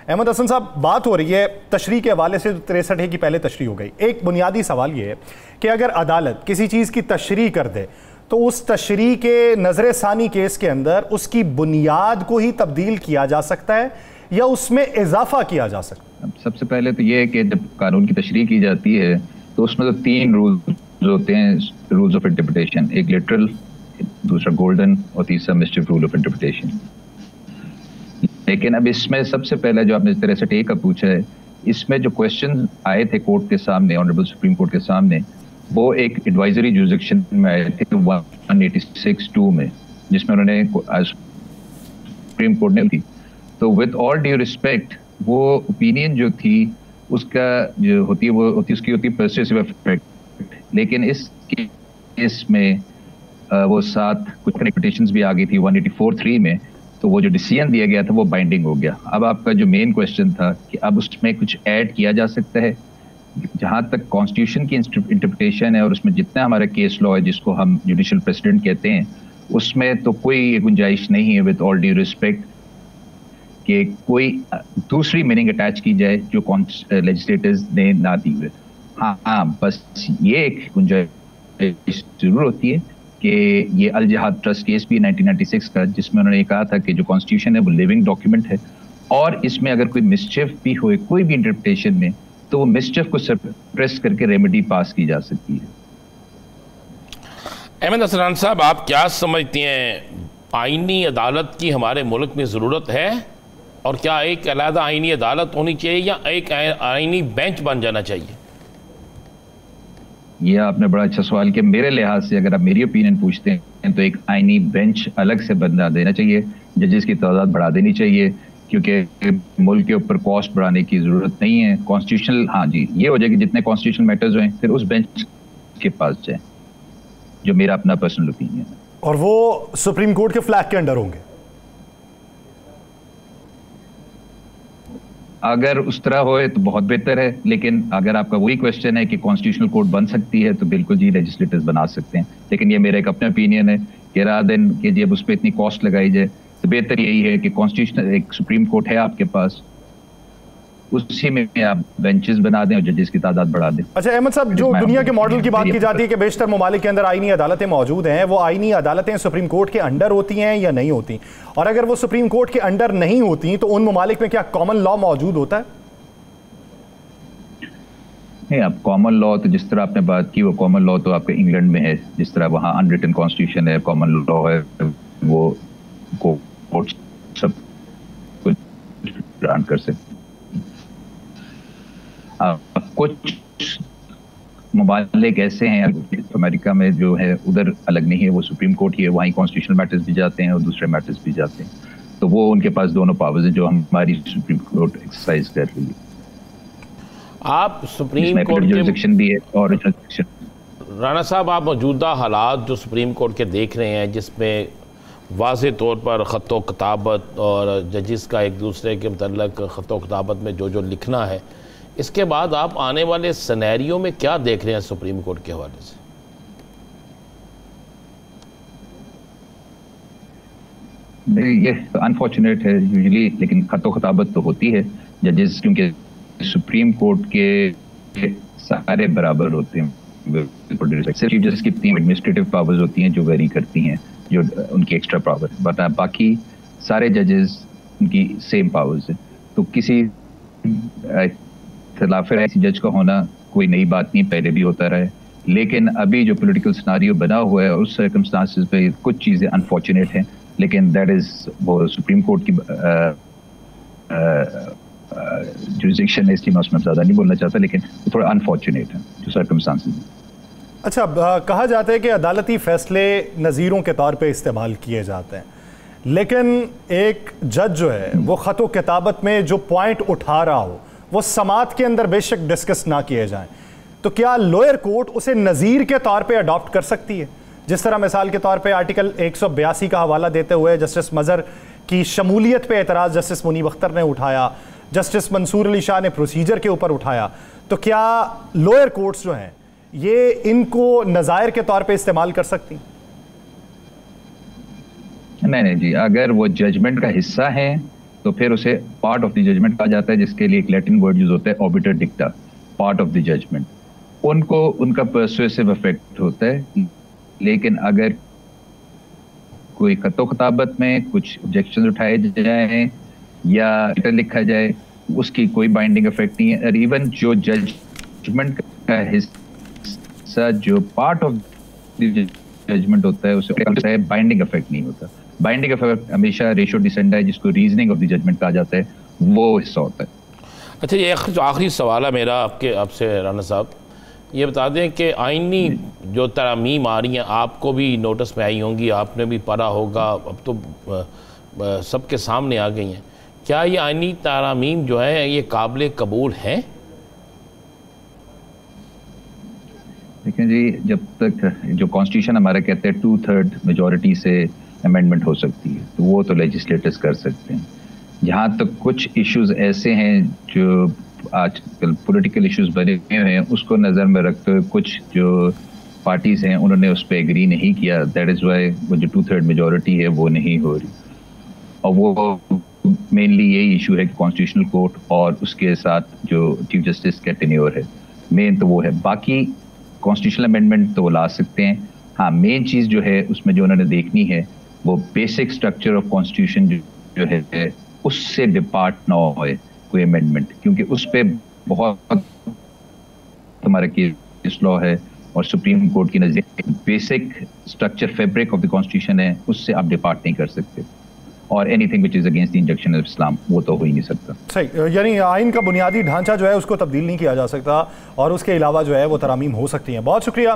अहमद हसन साहब, बात हो रही है तशरीह के हवाले से, 63 की पहले तशरीह हो गई। एक बुनियादी सवाल ये है कि अगर अदालत किसी चीज़ की तशरीह कर दे तो उस तशरीह के नजर सानी केस के अंदर उसकी बुनियाद को ही तब्दील किया जा सकता है या उसमें इजाफा किया जा सकता है? सबसे पहले तो ये है कि जब कानून की तशरीह की जाती है तो उसमें तो 3 रूल्स होते हैं, रूल्स ऑफ इंटरप्रिटेशन। एक लिटरल, दूसरा गोल्डन और तीसरा मिस्चिफ रूल ऑफ इंटरप्रिटेशन। लेकिन अब इसमें सबसे पहले जो आपने 63A का पूछा है, इसमें जो क्वेश्चन आए थे कोर्ट के सामने, ऑनरेबल सुप्रीम कोर्ट के सामने, वो एक एडवाइजरी जुरिसडिक्शन में आए थे 186(2) में, जिसमें उन्होंने सुप्रीम कोर्ट ने दी। तो विद ऑल ड्यू रिस्पेक्ट, वो ओपिनियन जो थी उसका जो होती है वो उसकी होती है पर्सुएसिव इफेक्ट। लेकिन इस केस में वो साथ कुछ पिटिशंस भी आ गई थी 184(3) में, तो वो जो डिसीजन दिया गया था वो बाइंडिंग हो गया। अब आपका जो मेन क्वेश्चन था कि अब उसमें कुछ ऐड किया जा सकता है, जहां तक कॉन्स्टिट्यूशन की इंटरप्रिटेशन है और उसमें जितना हमारा केस लॉ है जिसको हम जुडिशियल प्रेसिडेंट कहते हैं, उसमें तो कोई गुंजाइश नहीं है विद ऑल ड्यू रिस्पेक्ट कि कोई दूसरी मीनिंग अटैच की जाए जो लेजिस्लेटर्स ने ना दी हुए। हाँ, बस ये एक गुंजाइश जरूर होती है कि ये अल जहाद ट्रस्ट केस भी 1996 का, जिसमें उन्होंने कहा था कि जो कॉन्स्टिट्यूशन है वो लिविंग डॉक्यूमेंट है और इसमें अगर कोई मिसचिफ भी हो कोई भी इंटरप्रिटेशन में, तो वो मिसचिफ को सप्रेस करके रेमेडी पास की जा सकती है। अहमद हसन साहब, आप क्या समझती हैं, आईनी अदालत की हमारे मुल्क में ज़रूरत है? और क्या एक अलग आईनी अदालत होनी चाहिए या एक आईनी बेंच बन जाना चाहिए? ये आपने बड़ा अच्छा सवाल किया। मेरे लिहाज से अगर आप मेरी ओपिनियन पूछते हैं तो एक आईनी बेंच अलग से बना देना चाहिए, जजेस की तादाद बढ़ा देनी चाहिए, क्योंकि मुल्क के ऊपर कॉस्ट बढ़ाने की ज़रूरत नहीं है। कॉन्स्टिट्यूशनल, हाँ जी, ये हो जाए कि जितने कॉन्स्टिट्यूशनल मैटर्स हैं फिर उस बेंच के पास जाए, जो मेरा अपना पर्सनल ओपिनियन है। और वो सुप्रीम कोर्ट के फ्लैग के अंडर होंगे? अगर उस तरह होए तो बहुत बेहतर है, लेकिन अगर आपका वही क्वेश्चन है कि कॉन्स्टिट्यूशनल कोर्ट बन सकती है तो बिल्कुल जी, लेजिस्लेटर्स बना सकते हैं। लेकिन ये मेरा एक अपना ओपिनियन है कि रादर देन कि जब उस पर इतनी कॉस्ट लगाई जाए तो बेहतर यही है कि कॉन्स्टिट्यूशनल एक सुप्रीम कोर्ट है आपके पास, उसी में आप बेंचेस बना दें और जजेस की तादाद बढ़ा दें। अच्छा अहमद साहब, जो दुनिया के मॉडल की बात की जाती है कि बेशतर ममालिक के अंदर आईनी अदालतें मौजूद हैं, वो आईनी अदालतें सुप्रीम कोर्ट के अंडर होती हैं या नहीं होती? और अगर वो सुप्रीम कोर्ट के अंडर नहीं होती तो उन ममालिक में क्या कॉमन लॉ मौजूद होता है? नहीं, अब कॉमन लॉ तो जिस तरह आपने बात की, वो कॉमन लॉ तो आपके इंग्लैंड में है, जिस तरह वहाँ अनरिटन कॉन्स्टिट्यूशन है, कॉमन लॉ है, वो कोर्ट सब कुछ ग्रांट कर सकते। कुछ ममालिक ऐसे हैं अमेरिका में जो है उधर अलग नहीं है, वो सुप्रीम कोर्ट ही है, वहीं कॉन्स्टिट्यूशनल मैटर्स भी जाते हैं और दूसरे मैटर्स भी जाते हैं, तो वो उनके पास दोनों पावर्स हैं जो हमारी सुप्रीम कोर्ट एक्सरसाइज कर रही है। आप सुप्रीम कोर्ट के जुरिसडिक्शन भी है और राणा साहब, आप मौजूदा हालात जो सुप्रीम कोर्ट के देख रहे हैं, जिसमें वाज़ेह तौर पर ख़तो किताबत और जजिस का एक दूसरे के मतलब ख़तो किताबत में जो जो लिखना है, इसके बाद आप आने वाले सिनेरियो में क्या देख रहे हैं सुप्रीम कोर्ट के हवाले से? ये अनफॉर्चुनेट है यूजुअली, लेकिन ख़तो खिताबत तो होती है जजेस, क्योंकि सुप्रीम कोर्ट के सारे बराबर होते हैं। चीफ जस्टिस की 3 एडमिनिस्ट्रेटिव पावर्स होती हैं जो वेरी करती हैं, जो उनकी एक्स्ट्रा पावर, बट बाकी सारे जजेस उनकी सेम पावर्स है। तो किसी खिलाफ ऐसी जज का होना कोई नई बात नहीं, पहले भी होता रहा है, लेकिन अभी जो पॉलिटिकल सिनारियो बना हुआ है उस सर्कमस्टांसेस पे कुछ चीज़ें अनफॉर्चुनेट हैं, लेकिन दैट इज वो सुप्रीम कोर्ट की जुरिसडिक्शन है, इसलिए मैं उसमें ज़्यादा नहीं बोलना चाहता, लेकिन थोड़ा अनफॉर्चुनेट है जो सर्कमस्टांसेस। अच्छा, कहा जाता है कि अदालती फैसले नज़ीरों के तौर पे इस्तेमाल किए जाते हैं, लेकिन एक जज जो है वो ख़तो किताबत में जो पॉइंट उठा रहा हो वो समात के अंदर बेशक डिस्कस ना किए जाएं, तो क्या लोअर कोर्ट उसे नज़ीर के तौर पे अडॉप्ट कर सकती है? जिस तरह मिसाल के तौर पे आर्टिकल 182 का हवाला देते हुए जस्टिस मज़हर की शमूलियत पे एतराज़ जस्टिस मुनीब अख्तर ने उठाया, जस्टिस मंसूर अली शाह ने प्रोसीजर के ऊपर उठाया, तो क्या लोअर कोर्ट्स जो हैं ये इनको नज़ायर के तौर पे इस्तेमाल कर सकती? नहीं जी, अगर वो जजमेंट का हिस्सा है तो फिर उसे पार्ट ऑफ द जजमेंट कहा जाता है, जिसके लिए एक लैटिन वर्ड यूज होता है obiter डिक्टा, part of the judgement. उनको उनका पर्सुएसिव इफेक्ट होता है, लेकिन अगर कोई खतो खताबत में कुछ ऑब्जेक्शन उठाए जाए या लेटर लिखा जाए, उसकी कोई बाइंडिंग इफेक्ट नहीं है। और इवन जो जजमेंट का हिस्सा जो पार्ट ऑफ द जजमेंट होता है उसे बाइंडिंग इफेक्ट नहीं होता। बाइंडिंग इफेक्ट हमेशा रेशियो डिसेंड है, जिसको रीजनिंग ऑफ द जजमेंट कहा जाता है, वो हिस्सा होता है। अच्छा, ये जो आखिरी सवाल है मेरा आपसे राना साहब, ये बता दें कि आइनी जो तरमीम आ रही हैं आपको भी नोटिस में आई होंगी, आपने भी पढ़ा होगा, अब तो सबके सामने आ गई हैं। क्या ये आइनी तरमीम जो है ये काबिल कबूल हैं? देखें जी, जब तक जो कॉन्स्टिट्यूशन हमारा कहते हैं 2/3 मेजॉरिटी से अमेंडमेंट हो सकती है, तो वो तो लेजिस्लेटर्स कर सकते हैं। जहाँ तक कुछ इश्यूज ऐसे हैं जो आजकल पॉलिटिकल इश्यूज बने हुए हैं, उसको नज़र में रखते हुए कुछ जो पार्टीज हैं उन्होंने उस पर एग्री नहीं किया। दैट इज़ वाई वो जो 2/3 मेजॉरिटी है वो नहीं हो रही। और वो मेनली यही इशू है कि कॉन्स्टिट्यूशनल कोर्ट और उसके साथ जो चीफ जस्टिस का टेन्योर है, मेन तो वो है। बाकी कॉन्स्टिट्यूशनल अमेंडमेंट तो वो ला सकते हैं। हाँ, मेन चीज़ जो है उसमें जो उन्होंने देखनी है वो बेसिक स्ट्रक्चर ऑफ कॉन्स्टिट्यूशन जो है उससे डिपार्ट ना हो कोई अमेंडमेंट, क्योंकि उस पर बहुत हमारा केस लॉ है और सुप्रीम कोर्ट की नज़र basic structure fabric of the constitution है, उससे आप डिपार्ट नहीं कर सकते। और anything which is against the injunction of Islam वो तो हो ही नहीं सकता। सही, यानी आइन का बुनियादी ढांचा जो है उसको तब्दील नहीं किया जा सकता और उसके अलावा जो है वो तरामीम हो सकती हैं। बहुत शुक्रिया